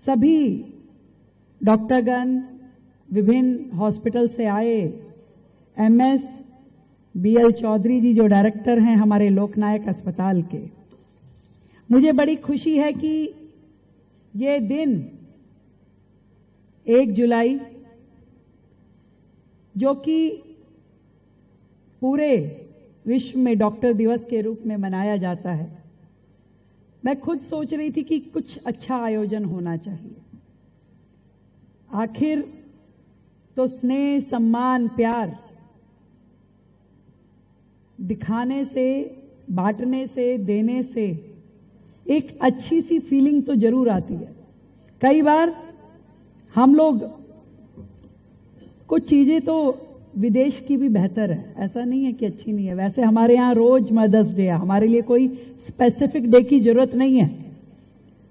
सभी डॉक्टरगण विभिन्न हॉस्पिटल से आए, एमएस बीएल चौधरी जी जो डायरेक्टर हैं हमारे लोकनायक अस्पताल के, मुझे बड़ी खुशी है कि ये दिन 1 जुलाई जो कि पूरे विश्व में डॉक्टर दिवस के रूप में मनाया जाता है, मैं खुद सोच रही थी कि कुछ अच्छा आयोजन होना चाहिए। आखिर तो स्नेह, सम्मान, प्यार दिखाने से, बांटने से, देने से एक अच्छी सी फीलिंग तो जरूर आती है। कई बार हम लोग कुछ चीजें तो विदेश की भी बेहतर है, ऐसा नहीं है कि अच्छी नहीं है। वैसे हमारे यहाँ रोज मदर्स डे है, हमारे लिए कोई स्पेसिफिक डे की जरूरत नहीं है।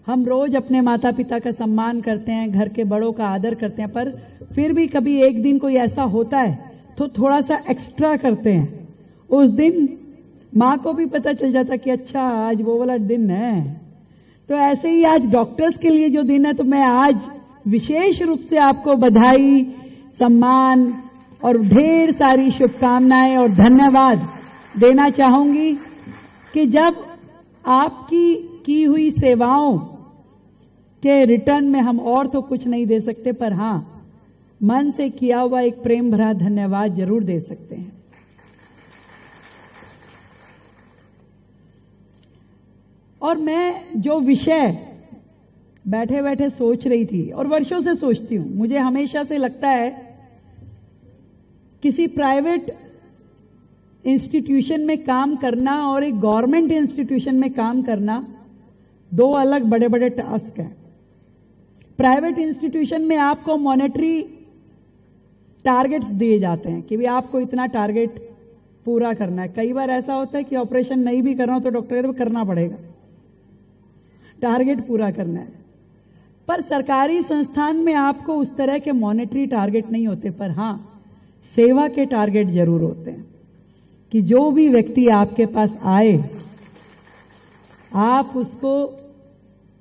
हम रोज अपने माता पिता का सम्मान करते हैं, घर के बड़ों का आदर करते हैं, पर फिर भी कभी एक दिन कोई ऐसा होता है तो थोड़ा सा एक्स्ट्रा करते हैं। उस दिन माँ को भी पता चल जाता कि अच्छा आज वो वाला दिन है। तो ऐसे ही आज डॉक्टर्स के लिए जो दिन है, तो मैं आज विशेष रूप से आपको बधाई, सम्मान और ढेर सारी शुभकामनाएं और धन्यवाद देना चाहूंगी कि जब आपकी की हुई सेवाओं के रिटर्न में हम और तो कुछ नहीं दे सकते, पर हां, मन से किया हुआ एक प्रेम भरा धन्यवाद जरूर दे सकते हैं। और मैं जो विषय बैठे बैठे सोच रही थी और वर्षों से सोचती हूं, मुझे हमेशा से लगता है किसी प्राइवेट इंस्टीट्यूशन में काम करना और एक गवर्नमेंट इंस्टीट्यूशन में काम करना दो अलग बड़े बड़े टास्क हैं। प्राइवेट इंस्टीट्यूशन में आपको मॉनेटरी टारगेट्स दिए जाते हैं कि भी आपको इतना टारगेट पूरा करना है। कई बार ऐसा होता है कि ऑपरेशन नहीं भी करना हो तो डॉक्टर को करना पड़ेगा, टारगेट पूरा करना है। पर सरकारी संस्थान में आपको उस तरह के मॉनेटरी टारगेट नहीं होते, पर हां, सेवा के टारगेट जरूर होते हैं कि जो भी व्यक्ति आपके पास आए, आप उसको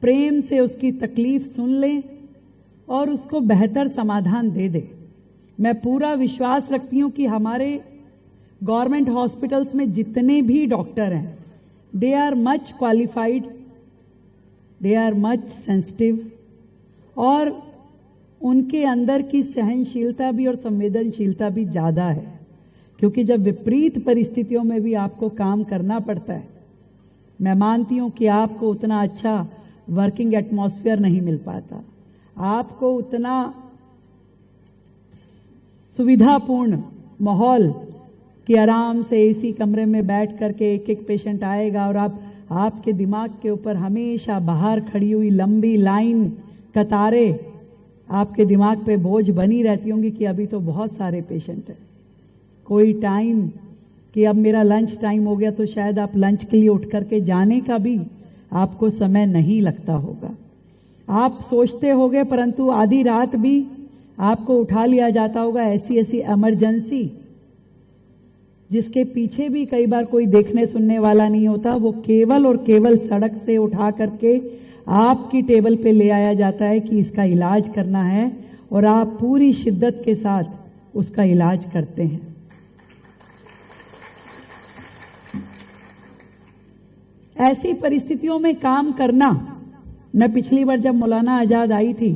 प्रेम से उसकी तकलीफ सुन लें और उसको बेहतर समाधान दे दें। मैं पूरा विश्वास रखती हूं कि हमारे गवर्नमेंट हॉस्पिटल्स में जितने भी डॉक्टर हैं, they are much qualified, they are much sensitive, और उनके अंदर की सहनशीलता भी और संवेदनशीलता भी ज्यादा है। क्योंकि जब विपरीत परिस्थितियों में भी आपको काम करना पड़ता है, मैं मानती हूं कि आपको उतना अच्छा वर्किंग एटमॉस्फेयर नहीं मिल पाता, आपको उतना सुविधापूर्ण माहौल कि आराम से एसी कमरे में बैठ करके एक एक पेशेंट आएगा और आपके दिमाग के ऊपर हमेशा बाहर खड़ी हुई लंबी लाइन, कतारें आपके दिमाग पे बोझ बनी रहती होंगी कि अभी तो बहुत सारे पेशेंट हैं। कोई टाइम कि अब मेरा लंच टाइम हो गया तो शायद आप लंच के लिए उठ करके जाने का भी आपको समय नहीं लगता होगा। आप सोचते होंगे, परंतु आधी रात भी आपको उठा लिया जाता होगा, ऐसी ऐसी इमरजेंसी जिसके पीछे भी कई बार कोई देखने सुनने वाला नहीं होता, वो केवल और केवल सड़क से उठा करके आपकी टेबल पे ले आया जाता है कि इसका इलाज करना है, और आप पूरी शिद्दत के साथ उसका इलाज करते हैं। ऐसी परिस्थितियों में काम करना, मैं पिछली बार जब मौलाना आजाद आई थी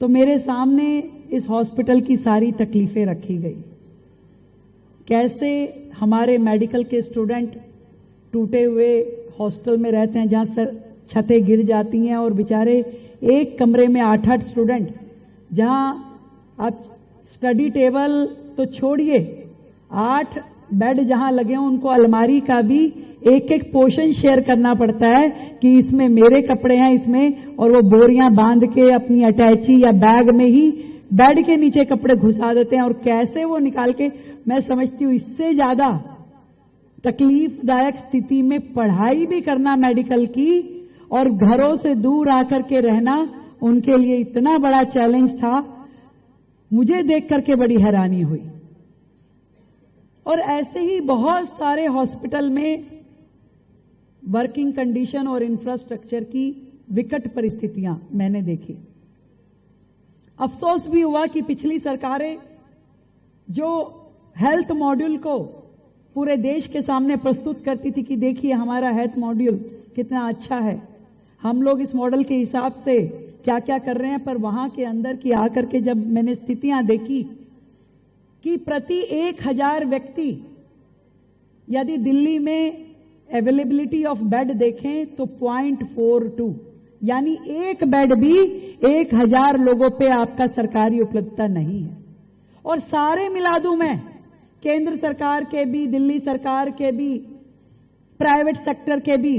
तो मेरे सामने इस हॉस्पिटल की सारी तकलीफें रखी गई। कैसे हमारे मेडिकल के स्टूडेंट टूटे हुए हॉस्टल में रहते हैं, जहां छतें गिर जाती हैं और बेचारे एक कमरे में 8-8 स्टूडेंट, जहां आप स्टडी टेबल तो छोड़िए, 8 बेड जहां लगे हों उनको अलमारी का भी एक एक पोर्शन शेयर करना पड़ता है कि इसमें मेरे कपड़े हैं इसमें, और वो बोरियां बांध के अपनी अटैची या बैग में ही बेड के नीचे कपड़े घुसा देते हैं, और कैसे वो निकाल के, मैं समझती हूँ इससे ज्यादा तकलीफदायक स्थिति में पढ़ाई भी करना मेडिकल की और घरों से दूर आकर के रहना उनके लिए इतना बड़ा चैलेंज था। मुझे देख करके बड़ी हैरानी हुई। और ऐसे ही बहुत सारे हॉस्पिटल में वर्किंग कंडीशन और इंफ्रास्ट्रक्चर की विकट परिस्थितियां मैंने देखी। अफसोस भी हुआ कि पिछली सरकारें जो हेल्थ मॉड्यूल को पूरे देश के सामने प्रस्तुत करती थी कि देखिए हमारा हेल्थ मॉड्यूल कितना अच्छा है, हम लोग इस मॉडल के हिसाब से क्या क्या कर रहे हैं, पर वहां के अंदर की आकर के जब मैंने स्थितियां देखी कि प्रति 1000 व्यक्ति, यदि दिल्ली में अवेलेबिलिटी ऑफ बेड देखें तो 0.42, यानी एक बेड भी 1000 लोगों पे आपका सरकारी उपलब्धता नहीं है। और सारे मिला दूं मैं, केंद्र सरकार के भी, दिल्ली सरकार के भी, प्राइवेट सेक्टर के भी,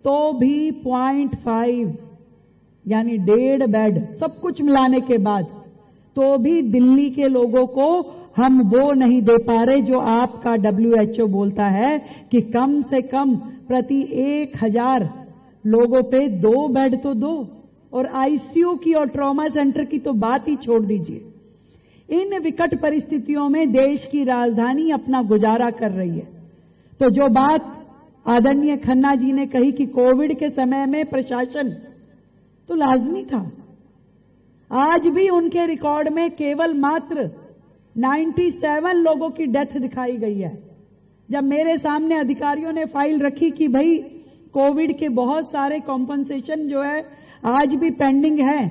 तो भी 0.5 यानी 1.5 बेड सब कुछ मिलाने के बाद तो भी दिल्ली के लोगों को हम वो नहीं दे पा रहे जो आपका WHO बोलता है कि कम से कम प्रति 1000 लोगों पे 2 बेड तो दो। और आईसीयू की और ट्रॉमा सेंटर की तो बात ही छोड़ दीजिए। इन विकट परिस्थितियों में देश की राजधानी अपना गुजारा कर रही है। तो जो बात आदरणीय खन्ना जी ने कही कि कोविड के समय में प्रशासन तो लाजमी था, आज भी उनके रिकॉर्ड में केवल मात्र 97 लोगों की डेथ दिखाई गई है। जब मेरे सामने अधिकारियों ने फाइल रखी कि भाई कोविड के बहुत सारे कॉम्पनसेशन जो है आज भी पेंडिंग है,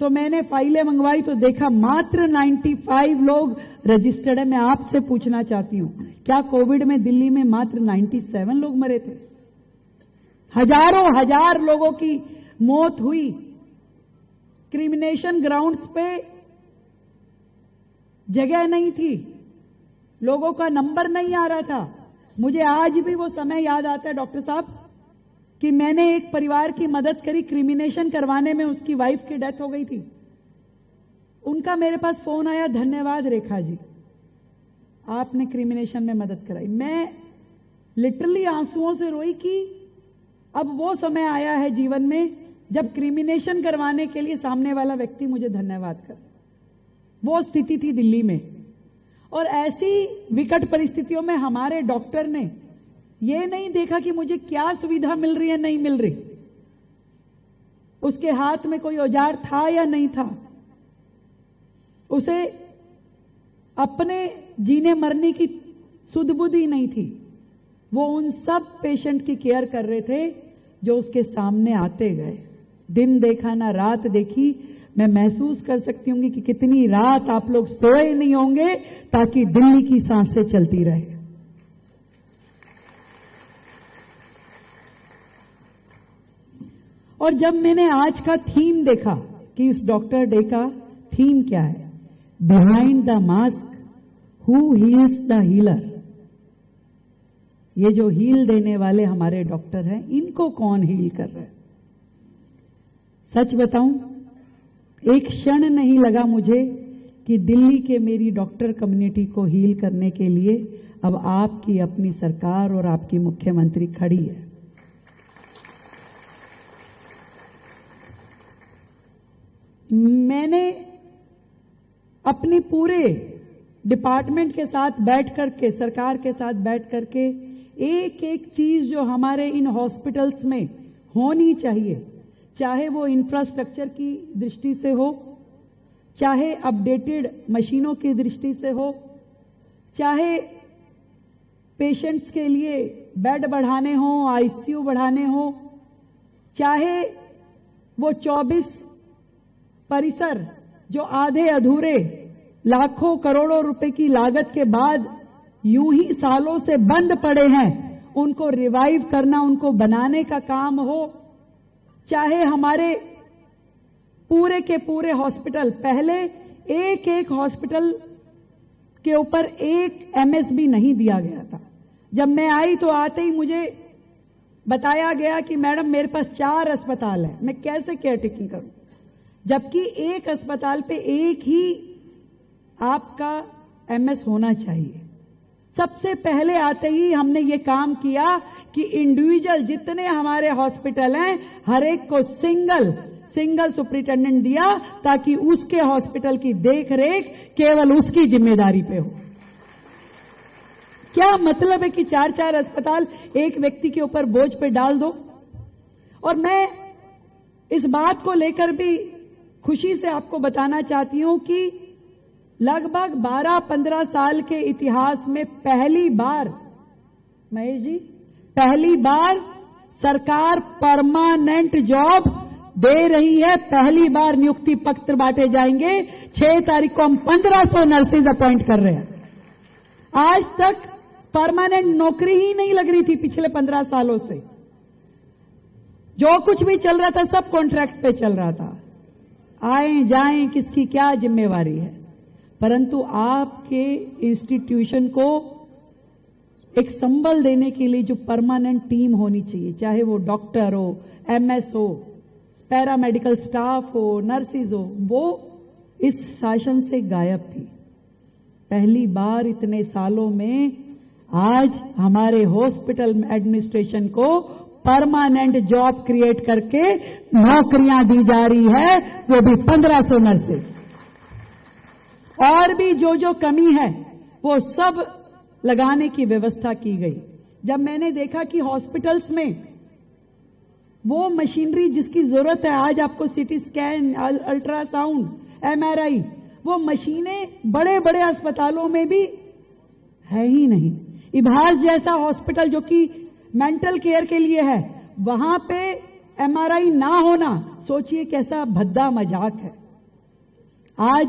तो मैंने फाइलें मंगवाई तो देखा मात्र 95 लोग रजिस्टर्ड है। मैं आपसे पूछना चाहती हूं, क्या कोविड में दिल्ली में मात्र 97 लोग मरे थे? हजारों हजार लोगों की मौत हुई। क्रिमिनेशन ग्राउंड्स पे जगह नहीं थी, लोगों का नंबर नहीं आ रहा था। मुझे आज भी वो समय याद आता है डॉक्टर साहब कि मैंने एक परिवार की मदद करी, क्रिमिनेशन करवाने में उसकी वाइफ की डेथ हो गई थी। उनका मेरे पास फोन आया, धन्यवाद रेखा जी, आपने क्रिमिनेशन में मदद कराई। मैं लिटरली आंसुओं से रोई कि अब वो समय आया है जीवन में जब क्रिमिनेशन करवाने के लिए सामने वाला व्यक्ति मुझे धन्यवाद कर। वो स्थिति थी दिल्ली में। और ऐसी विकट परिस्थितियों में हमारे डॉक्टर ने ये नहीं देखा कि मुझे क्या सुविधा मिल रही है, नहीं मिल रही, उसके हाथ में कोई औजार था या नहीं था, उसे अपने जीने मरने की सुध बुध ही नहीं थी। वो उन सब पेशेंट की केयर कर रहे थे जो उसके सामने आते गए। दिन देखा ना रात देखी। मैं महसूस कर सकती हूँ कि कितनी रात आप लोग सोए नहीं होंगे ताकि दिल्ली की सांसें चलती रहे। और जब मैंने आज का थीम देखा कि इस डॉक्टर डे का थीम क्या है, behind the mask who heels the healer, ये जो हील देने वाले हमारे डॉक्टर हैं, इनको कौन हील कर रहा है? सच बताऊं, एक क्षण नहीं लगा मुझे कि दिल्ली के मेरी डॉक्टर कम्युनिटी को हील करने के लिए अब आपकी अपनी सरकार और आपकी मुख्यमंत्री खड़ी है। मैंने अपने पूरे डिपार्टमेंट के साथ बैठ करके, सरकार के साथ बैठ करके एक एक चीज जो हमारे इन हॉस्पिटल्स में होनी चाहिए, चाहे वो इंफ्रास्ट्रक्चर की दृष्टि से हो, चाहे अपडेटेड मशीनों की दृष्टि से हो, चाहे पेशेंट्स के लिए बेड बढ़ाने हो, आईसीयू बढ़ाने हो, चाहे वो 24 परिसर जो आधे अधूरे लाखों करोड़ों रुपए की लागत के बाद यूं ही सालों से बंद पड़े हैं, उनको रिवाइव करना, उनको बनाने का काम हो, चाहे हमारे पूरे के पूरे हॉस्पिटल, पहले एक एक हॉस्पिटल के ऊपर एक एमएसबी नहीं दिया गया था। जब मैं आई तो आते ही मुझे बताया गया कि मैडम मेरे पास 4 अस्पताल है, मैं कैसे केयर टेकिंग करूं, जबकि एक अस्पताल पे एक ही आपका एमएस होना चाहिए। सबसे पहले आते ही हमने ये काम किया कि इंडिविजुअल जितने हमारे हॉस्पिटल हैं, हर एक को सिंगल सुपरिटेंडेंट दिया ताकि उसके हॉस्पिटल की देखरेख केवल उसकी जिम्मेदारी पे हो। क्या मतलब है कि 4-4 अस्पताल एक व्यक्ति के ऊपर बोझ पे डाल दो? और मैं इस बात को लेकर भी खुशी से आपको बताना चाहती हूं कि लगभग 12-15 साल के इतिहास में पहली बार, महेश जी, पहली बार सरकार परमानेंट जॉब दे रही है। पहली बार नियुक्ति पत्र बांटे जाएंगे। 6 तारीख को हम 1500 नर्सेज अपॉइंट कर रहे हैं। आज तक परमानेंट नौकरी ही नहीं लग रही थी पिछले 15 सालों से। जो कुछ भी चल रहा था सब कॉन्ट्रैक्ट पे चल रहा था। आए जाएं किसकी क्या जिम्मेवारी है, परंतु आपके इंस्टीट्यूशन को एक संबल देने के लिए जो परमानेंट टीम होनी चाहिए, चाहे वो डॉक्टर हो, एमएस हो, पैरामेडिकल स्टाफ हो, नर्सिस हो, वो इस शासन से गायब थी। पहली बार इतने सालों में आज हमारे हॉस्पिटल एडमिनिस्ट्रेशन को परमानेंट जॉब क्रिएट करके नौकरियां दी जा रही है, वो भी 1500 नर्सेज। और भी जो कमी है वो सब लगाने की व्यवस्था की गई। जब मैंने देखा कि हॉस्पिटल्स में वो मशीनरी जिसकी जरूरत है, आज आपको सीटी स्कैन, अल्ट्रासाउंड, एमआरआई, वो मशीनें बड़े बड़े अस्पतालों में भी है ही नहीं। इभास जैसा हॉस्पिटल जो कि मेंटल केयर के लिए है, वहां पे एमआरआई ना होना, सोचिए कैसा भद्दा मजाक है। आज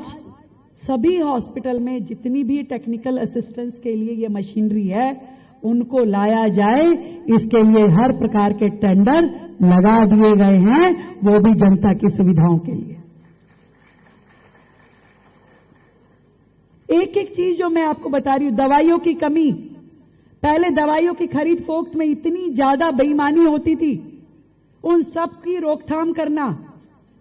सभी हॉस्पिटल में जितनी भी टेक्निकल असिस्टेंस के लिए ये मशीनरी है, उनको लाया जाए। इसके लिए हर प्रकार के टेंडर लगा दिए गए हैं, वो भी जनता की सुविधाओं के लिए। एक एक चीज जो मैं आपको बता रही हूं, दवाइयों की कमी, पहले दवाइयों की खरीद फोक्त में इतनी ज्यादा बेईमानी होती थी, उन सब की रोकथाम करना,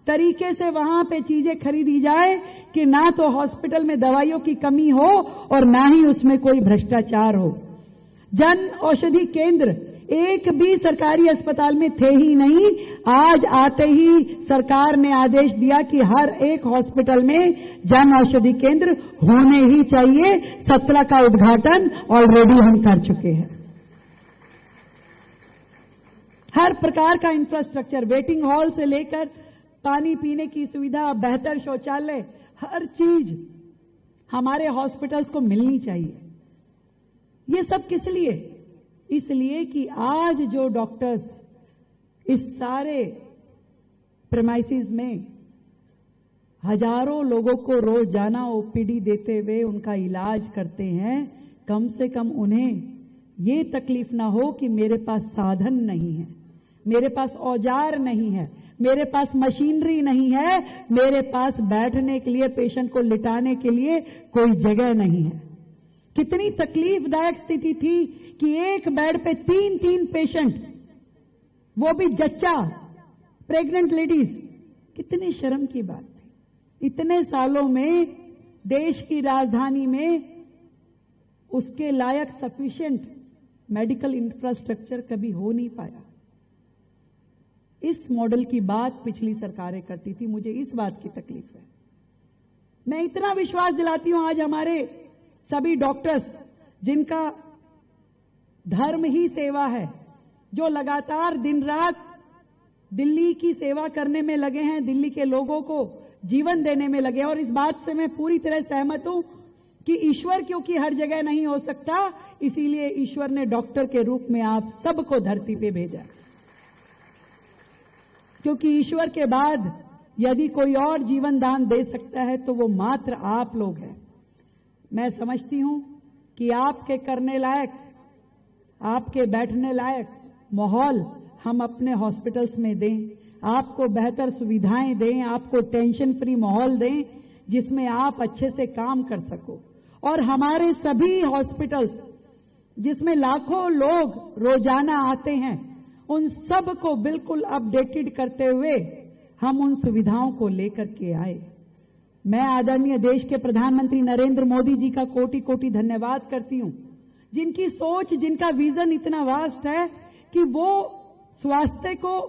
तरीके से वहां पे चीजें खरीदी जाए कि ना तो हॉस्पिटल में दवाइयों की कमी हो और ना ही उसमें कोई भ्रष्टाचार हो। जन औषधि केंद्र एक भी सरकारी अस्पताल में थे ही नहीं। आज आते ही सरकार ने आदेश दिया कि हर एक हॉस्पिटल में जन औषधि केंद्र होने ही चाहिए। 17 का उद्घाटन ऑलरेडी हम कर चुके हैं। हर प्रकार का इंफ्रास्ट्रक्चर, वेटिंग हॉल से लेकर पानी पीने की सुविधा, बेहतर शौचालय, हर चीज हमारे हॉस्पिटल्स को मिलनी चाहिए। ये सब किस लिए? इसलिए कि आज जो डॉक्टर्स इस सारे प्रेमाइसिस में हजारों लोगों को रोजाना ओपीडी देते हुए उनका इलाज करते हैं, कम से कम उन्हें ये तकलीफ ना हो कि मेरे पास साधन नहीं है, मेरे पास औजार नहीं है, मेरे पास मशीनरी नहीं है, मेरे पास बैठने के लिए, पेशेंट को लिटाने के लिए कोई जगह नहीं है। कितनी तकलीफदायक स्थिति थी कि एक बेड पे 3-3 पेशेंट, वो भी जच्चा, प्रेग्नेंट लेडीज। कितनी शर्म की बात थी। इतने सालों में देश की राजधानी में उसके लायक सफिशिएंट मेडिकल इंफ्रास्ट्रक्चर कभी हो नहीं पाया। इस मॉडल की बात पिछली सरकारें करती थी, मुझे इस बात की तकलीफ है। मैं इतना विश्वास दिलाती हूं आज हमारे सभी डॉक्टर्स, जिनका धर्म ही सेवा है, जो लगातार दिन रात दिल्ली की सेवा करने में लगे हैं, दिल्ली के लोगों को जीवन देने में लगे। और इस बात से मैं पूरी तरह सहमत हूं कि ईश्वर क्योंकि हर जगह नहीं हो सकता, इसीलिए ईश्वर ने डॉक्टर के रूप में आप सबको धरती पे भेजा। क्योंकि ईश्वर के बाद यदि कोई और जीवन दान दे सकता है तो वो मात्र आप लोग हैं। मैं समझती हूं कि आपके करने लायक, आपके बैठने लायक माहौल हम अपने हॉस्पिटल्स में दें, आपको बेहतर सुविधाएं दें, आपको टेंशन फ्री माहौल दें जिसमें आप अच्छे से काम कर सको। और हमारे सभी हॉस्पिटल्स जिसमें लाखों लोग रोजाना आते हैं, उन सब को बिल्कुल अपडेटेड करते हुए हम उन सुविधाओं को लेकर के आए। मैं आदरणीय देश के प्रधानमंत्री नरेंद्र मोदी जी का कोटि कोटि धन्यवाद करती हूं, जिनकी सोच, जिनका विजन इतना वास्ट है कि वो स्वास्थ्य को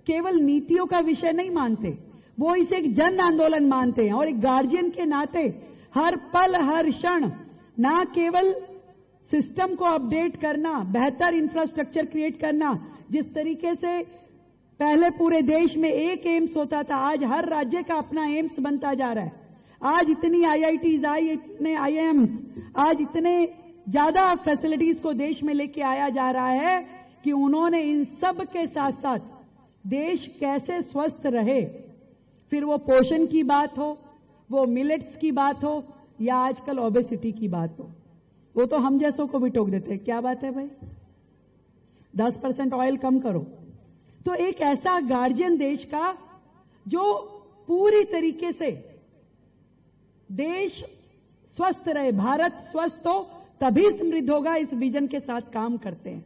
केवल नीतियों का विषय नहीं मानते, वो इसे एक जन आंदोलन मानते हैं। और एक गार्जियन के नाते हर पल हर क्षण ना केवल सिस्टम को अपडेट करना, बेहतर इंफ्रास्ट्रक्चर क्रिएट करना, जिस तरीके से पहले पूरे देश में एक एम्स होता था, आज हर राज्य का अपना एम्स बनता जा रहा है। आज इतनी IITs आई, इतने IIMs, आज इतने ज्यादा फैसिलिटीज को देश में लेके आया जा रहा है कि उन्होंने इन सब के साथ साथ देश कैसे स्वस्थ रहे, फिर वो पोषण की बात हो, वो मिलेट्स की बात हो, या आजकल ओबेसिटी की बात हो, वो तो हम जैसों को भी टोक देते हैं। क्या बात है भाई, 10% ऑयल कम करो। तो एक ऐसा गार्जियन देश का जो पूरी तरीके से देश स्वस्थ रहे, भारत स्वस्थ हो तभी समृद्ध होगा, इस विजन के साथ काम करते हैं।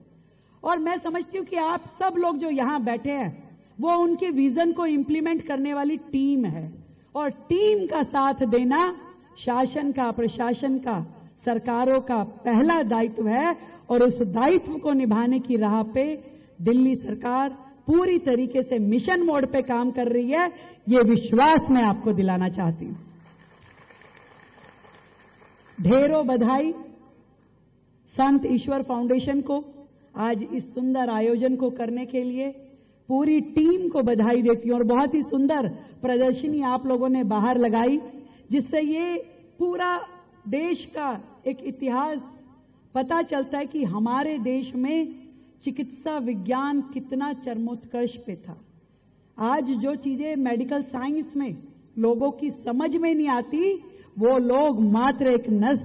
और मैं समझती हूं कि आप सब लोग जो यहां बैठे हैं वो उनके विजन को इंप्लीमेंट करने वाली टीम है, और टीम का साथ देना शासन का, प्रशासन का, सरकारों का पहला दायित्व है। और उस दायित्व को निभाने की राह पे दिल्ली सरकार पूरी तरीके से मिशन मोड पे काम कर रही है, ये विश्वास मैं आपको दिलाना चाहती हूं। ढेरों बधाई संत ईश्वर फाउंडेशन को आज इस सुंदर आयोजन को करने के लिए, पूरी टीम को बधाई देती हूं। और बहुत ही सुंदर प्रदर्शनी आप लोगों ने बाहर लगाई, जिससे ये पूरा देश का एक इतिहास पता चलता है कि हमारे देश में चिकित्सा विज्ञान कितना चरमोत्कर्ष पे था। आज जो चीजें मेडिकल साइंस में लोगों की समझ में नहीं आती, वो लोग मात्र एक नस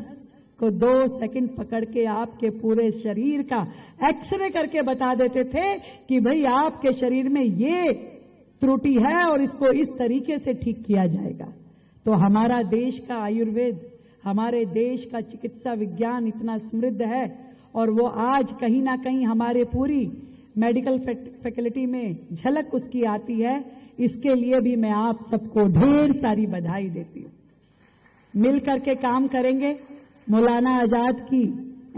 को 2 सेकंड पकड़ के आपके पूरे शरीर का एक्सरे करके बता देते थे कि भाई आपके शरीर में ये त्रुटि है और इसको इस तरीके से ठीक किया जाएगा। तो हमारा देश का आयुर्वेद, हमारे देश का चिकित्सा विज्ञान इतना समृद्ध है, और वो आज कहीं ना कहीं हमारे पूरी मेडिकल फैकल्टी में झलक उसकी आती है। इसके लिए भी मैं आप सबको ढेर सारी बधाई देती हूं। मिल करके काम करेंगे। मौलाना आजाद की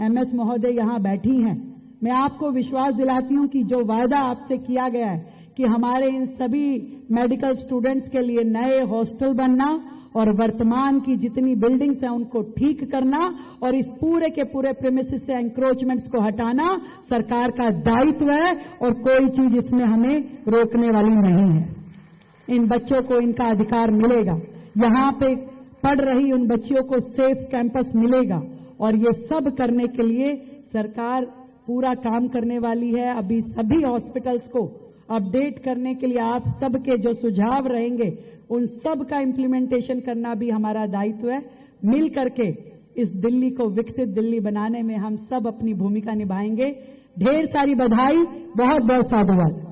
MS महोदय यहां बैठी हैं। मैं आपको विश्वास दिलाती हूं कि जो वायदा आपसे किया गया है कि हमारे इन सभी मेडिकल स्टूडेंट्स के लिए नए हॉस्टल बनना और वर्तमान की जितनी बिल्डिंग्स हैं उनको ठीक करना और इस पूरे के पूरे प्रीमिसेस से एंक्रोचमेंट्स को हटाना सरकार का दायित्व है, और कोई चीज इसमें हमें रोकने वाली नहीं है। इन बच्चों को इनका अधिकार मिलेगा, यहां पे पढ़ रही उन बच्चियों को सेफ कैंपस मिलेगा, और ये सब करने के लिए सरकार पूरा काम करने वाली है। अभी सभी हॉस्पिटल्स को अपडेट करने के लिए आप सबके जो सुझाव रहेंगे उन सब का इम्प्लीमेंटेशन करना भी हमारा दायित्व है। मिल करके इस दिल्ली को विकसित दिल्ली बनाने में हम सब अपनी भूमिका निभाएंगे। ढेर सारी बधाई, बहुत बहुत साधुवाद।